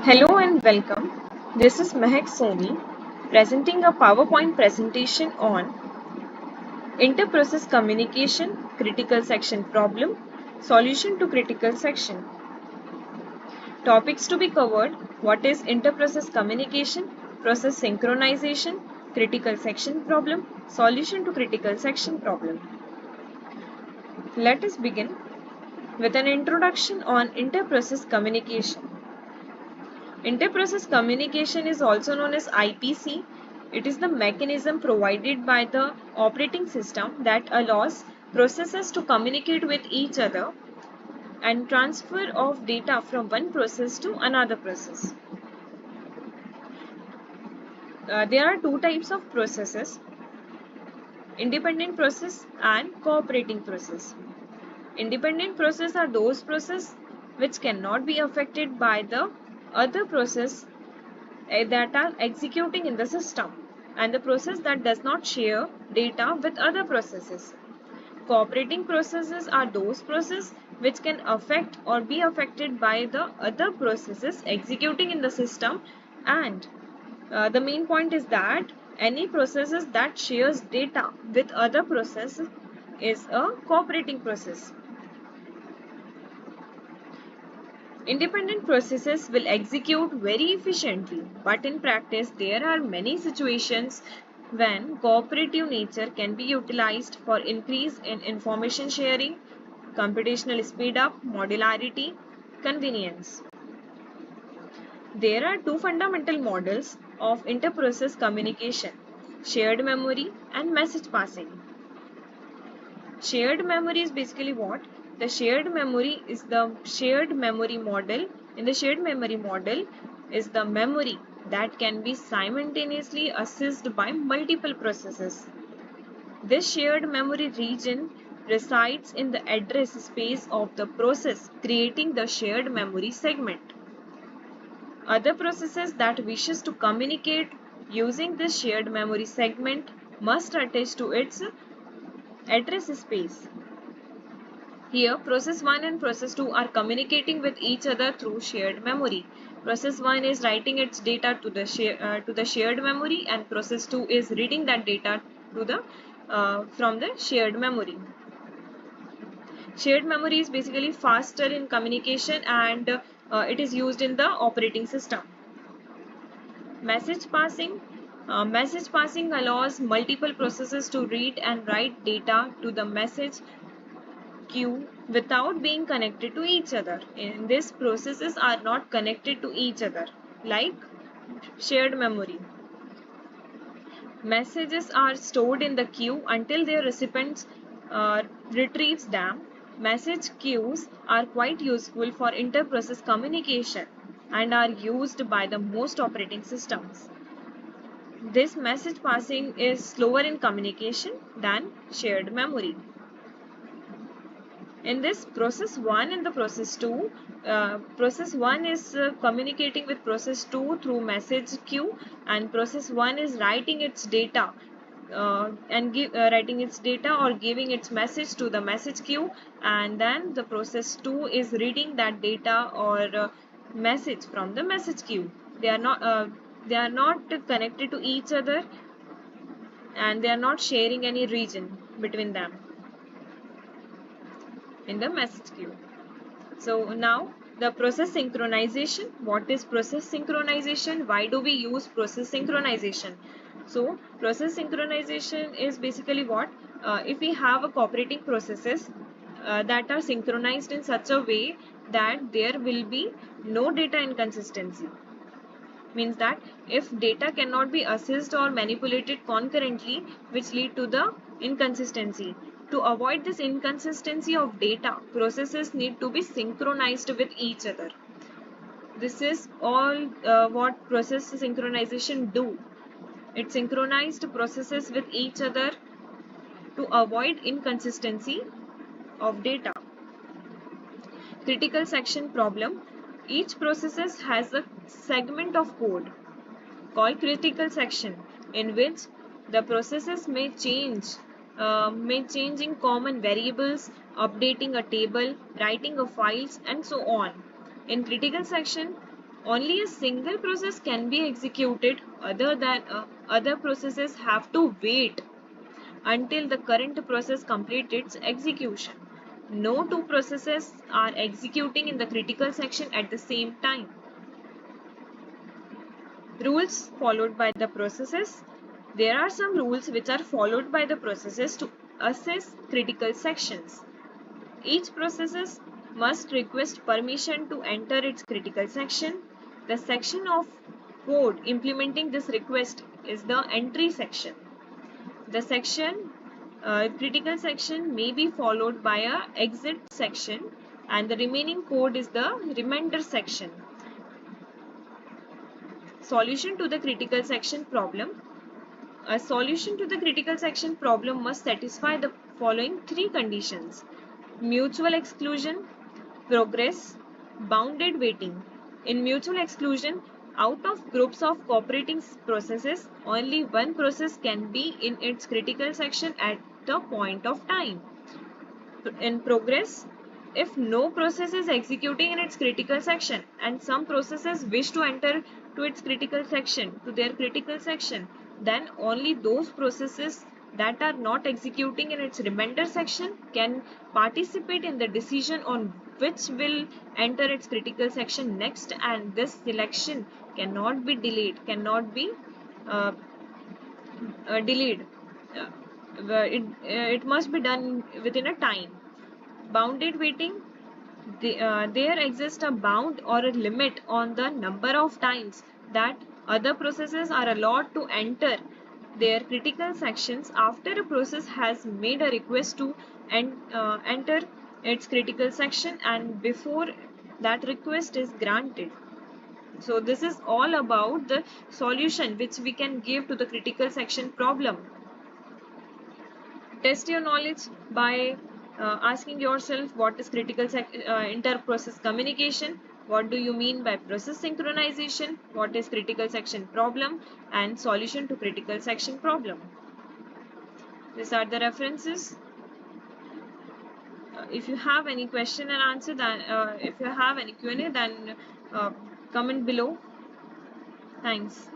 Hello and welcome. This is Soni presenting a PowerPoint presentation on Inter-process communication, critical section problem, solution to critical section. Topics to be covered: what is inter-process communication, process synchronization, critical section problem, solution to critical section problem. Let us begin with an introduction on inter-process communication. Inter-process communication is also known as IPC. It is the mechanism provided by the operating system that allows processes to communicate with each other and transfer of data from one process to another process. There are two types of processes: independent process and cooperating process. Independent process are those processes which cannot be affected by the other process that are executing in the system, and the process that does not share data with other processes. Cooperating processes are those processes which can affect or be affected by the other processes executing in the system, and the main point is that any processes that shares data with other processes is a cooperating process. Independent processes will execute very efficiently, but in practice there are many situations when cooperative nature can be utilized for increase in information sharing, computational speed up, modularity, convenience. There are two fundamental models of inter-process communication: shared memory and message passing. Shared memory is basically what? The shared memory is the shared memory model. In the shared memory model is the memory that can be simultaneously accessed by multiple processes. This shared memory region resides in the address space of the process, creating the shared memory segment. Other processes that wishes to communicate using this shared memory segment must attach to its address space. Here, process 1 and process 2 are communicating with each other through shared memory. Process 1 is writing its data to the shared memory, and process 2 is reading that data to the from the shared memory. Shared memory is basically faster in communication, and it is used in the operating system. Message passing. Message passing allows multiple processes to read and write data to the message queue without being connected to each other. In this, processes are not connected to each other like shared memory. Messages are stored in the queue until their recipient retrieves them. Message queues are quite useful for inter-process communication and are used by the most operating systems. This message passing is slower in communication than shared memory. In this, process 1 and the process 2, process 1 is communicating with process 2 through message queue, and process 1 is writing its data writing its data or giving its message to the message queue, and then the process 2 is reading that data or message from the message queue. They are not connected to each other, and they are not sharing any region between them in the message queue. So now the process synchronization. What is process synchronization? Why do we use process synchronization? So process synchronization is basically what? If we have a cooperating processes that are synchronized in such a way that there will be no data inconsistency. Means that if data cannot be accessed or manipulated concurrently, which lead to the inconsistency. To avoid this inconsistency of data, processes need to be synchronized with each other. This is all what process synchronization do. It synchronized processes with each other to avoid inconsistency of data. Critical section problem. Each process has a segment of code called critical section, in which the processes may change in common variables, updating a table, writing a files, and so on. In critical section, Only a single process can be executed, other processes have to wait until the current process completes its execution. No two processes are executing in the critical section at the same time. Rules followed by the processes. There are some rules which are followed by the processes to assess critical sections. Each process must request permission to enter its critical section. The section of code implementing this request is the entry section. The critical section may be followed by a exit section, and the remaining code is the remainder section. Solution to the critical section problem. A solution to the critical section problem must satisfy the following three conditions: mutual exclusion, progress, bounded waiting. In mutual exclusion, out of groups of cooperating processes, only one process can be in its critical section at the point of time. In progress, if no process is executing in its critical section and some processes wish to enter to their critical section, then only those processes that are not executing in its remainder section can participate in the decision on which will enter its critical section next, and this selection cannot be uh, delayed. Uh, it must be done within a time. Bounded waiting, there exists a bound or a limit on the number of times that other processes are allowed to enter their critical sections after a process has made a request to enter its critical section and before that request is granted. So this is all about the solution which we can give to the critical section problem. Test your knowledge by asking yourself, what is critical inter-process communication, what do you mean by process synchronization, what is critical section problem, and solution to critical section problem. These are the references. If you have any question and answer, then if you have any Q&A, then comment below. Thanks.